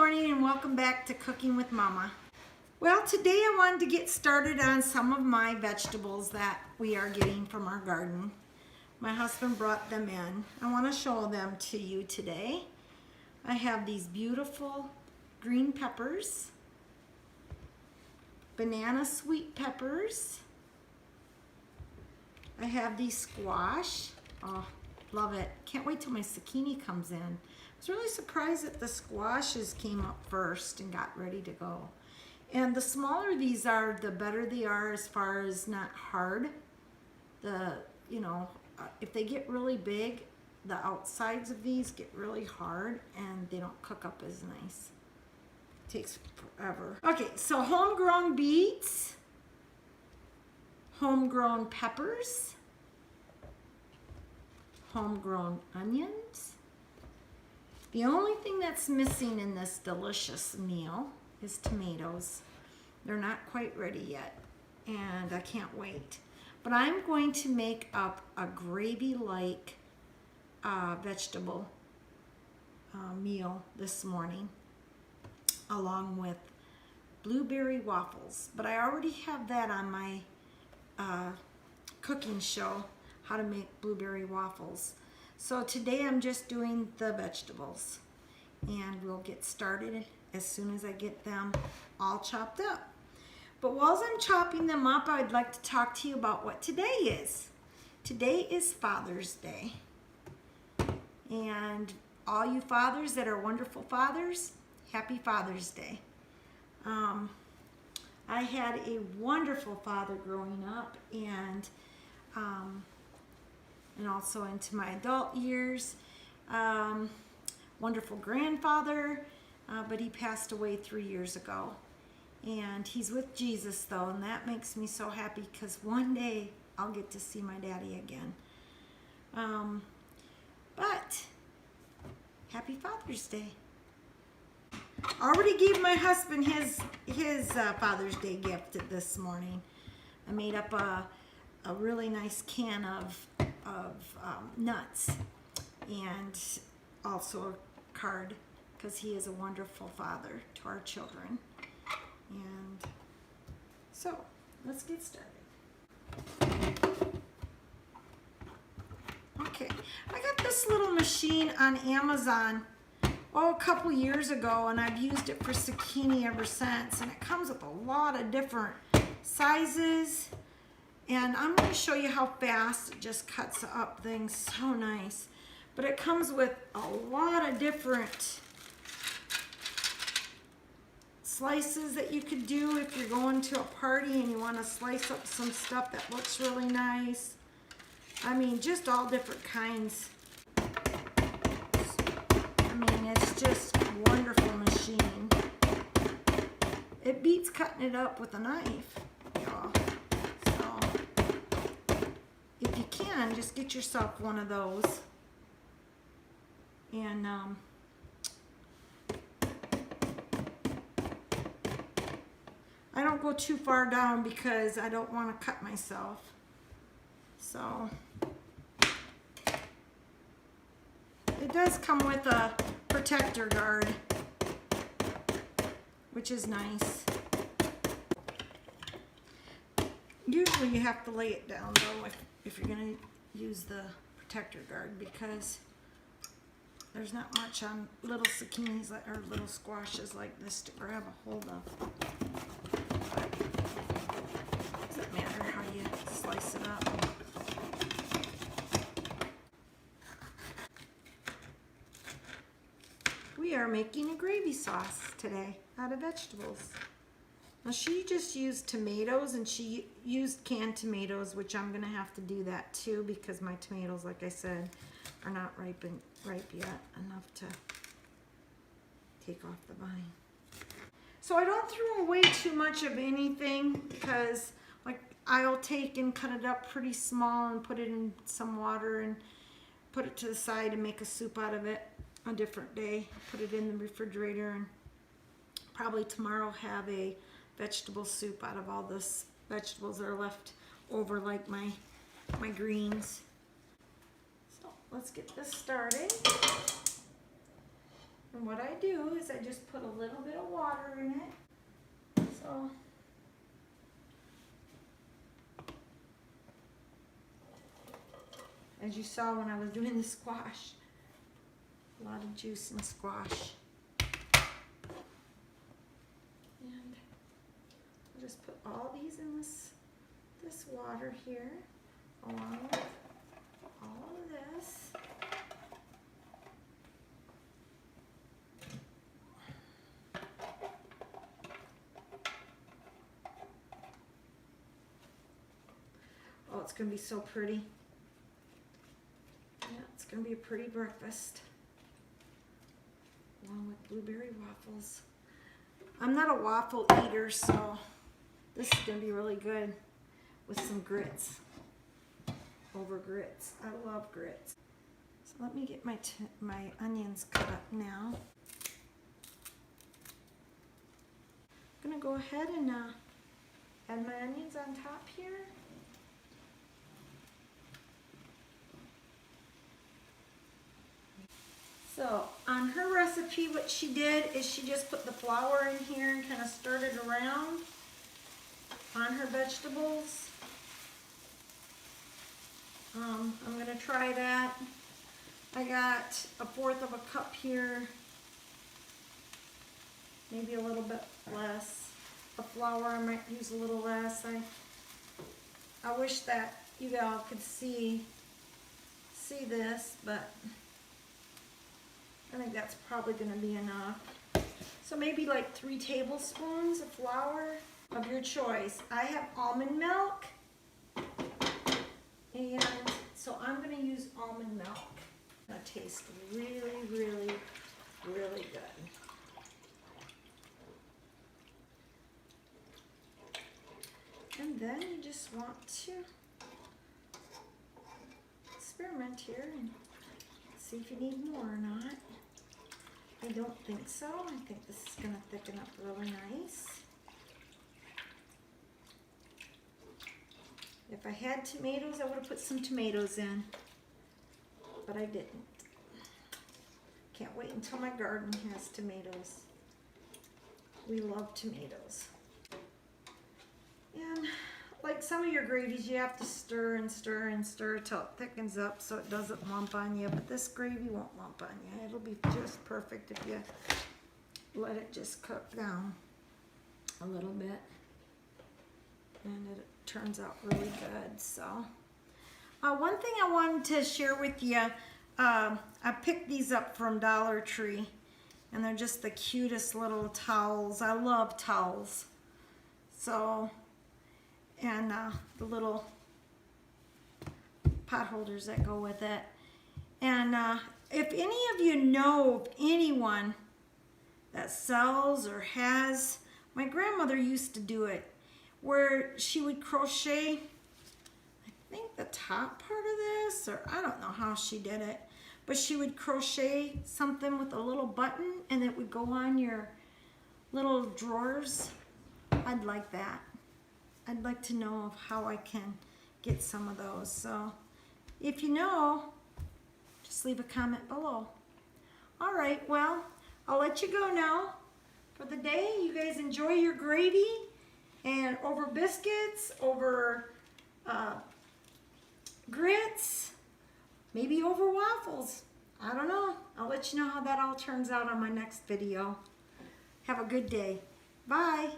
morning and welcome back to Cooking with Mama. Well, today I wanted to get started on some of my vegetables that we are getting from our garden. My husband brought them in. I want to show them to you today. I have these beautiful green peppers, banana sweet peppers. I have these squash. Oh, love it. Can't wait till my zucchini comes in. I was really surprised that the squashes came up first and got ready to go. And the smaller these are, the better they are as far as not hard. If they get really big, the outsides of these get really hard and they don't cook up as nice. It takes forever. Okay, so homegrown beets, homegrown peppers, homegrown onions. The only thing that's missing in this delicious meal is tomatoes. They're not quite ready yet, and I can't wait. But I'm going to make up a gravy-like vegetable meal this morning, along with blueberry waffles. But I already have that on my cooking show, how to make blueberry waffles. So today I'm just doing the vegetables, and we'll get started as soon as I get them all chopped up. But while I'm chopping them up, I'd like to talk to you about what today is. Today is Father's Day. And all you fathers that are wonderful fathers, happy Father's Day. I had a wonderful father growing up, and also into my adult years. Wonderful grandfather, but he passed away 3 years ago. And he's with Jesus though, and that makes me so happy because one day I'll get to see my daddy again. But happy Father's Day. I already gave my husband his Father's Day gift this morning. I made up a really nice can of nuts, and also a card because he is a wonderful father to our children. And so let's get started. Okay, I got this little machine on Amazon a couple years ago, and I've used it for zucchini ever since, and it comes with a lot of different sizes. And I'm going to show you how fast it just cuts up things so nice. But it comes with a lot of different slices that you could do if you're going to a party and you want to slice up some stuff that looks really nice. I mean, just all different kinds. I mean, it's just a wonderful machine. It beats cutting it up with a knife, y'all. If you can, just get yourself one of those. And I don't go too far down because I don't want to cut myself. So it does come with a protector guard, which is nice. Usually you have to lay it down though if you're going to use the protector guard, because there's not much on little zucchinis or little squashes like this to grab a hold of. Doesn't matter how you slice it up. We are making a gravy sauce today out of vegetables. Now she just used tomatoes, and she used canned tomatoes, which I'm going to have to do that too because my tomatoes, like I said, are not ripe yet enough to take off the vine. So I don't throw away too much of anything because, like, I'll take and cut it up pretty small and put it in some water and put it to the side and make a soup out of it a different day. Put it in the refrigerator, and probably tomorrow have a vegetable soup out of all this vegetables that are left over, like my greens. So let's get this started. And what I do is I just put a little bit of water in it. So as you saw when I was doing the squash, a lot of juice in squash. And I'll just put all these in this water here, along with all of this. Oh, it's going to be so pretty. Yeah, it's going to be a pretty breakfast. Along with blueberry waffles. I'm not a waffle eater, so this is going to be really good with some grits. Over grits. I love grits. So let me get my onions cut up now. I'm going to go ahead and add my onions on top here. So on her recipe, what she did is she just put the flour in here and kind of stirred it around on her vegetables. I'm going to try that. I got 1/4 of a cup here, maybe a little bit less. Of flour, I might use a little less. I wish that you all could see this, but I think that's probably going to be enough. So maybe like 3 tablespoons of flour of your choice. I have almond milk, and so I'm going to use almond milk. That tastes really, really, really good. And then you just want to experiment here and see if you need more or not. I don't think so. I think this is going to thicken up really nice. If I had tomatoes, I would have put some tomatoes in, but I didn't. Can't wait until my garden has tomatoes. We love tomatoes. And like some of your gravies, you have to stir and stir and stir till it thickens up so it doesn't lump on you, but this gravy won't lump on you. It'll be just perfect if you let it just cook down a little bit, and it turns out really good. So one thing I wanted to share with you, I picked these up from Dollar Tree, and they're just the cutest little towels. I love towels. So, and the little pot holders that go with it. And if any of you know of anyone that sells or has, my grandmother used to do it, where she would crochet, I think the top part of this, or I don't know how she did it, but she would crochet something with a little button and it would go on your little drawers. I'd like that. I'd like to know of how I can get some of those. So if you know, just leave a comment below. All right, well, I'll let you go now for the day. You guys enjoy your gravy, and over biscuits, over grits, maybe over waffles. I don't know. I'll let you know how that all turns out on my next video. Have a good day. Bye.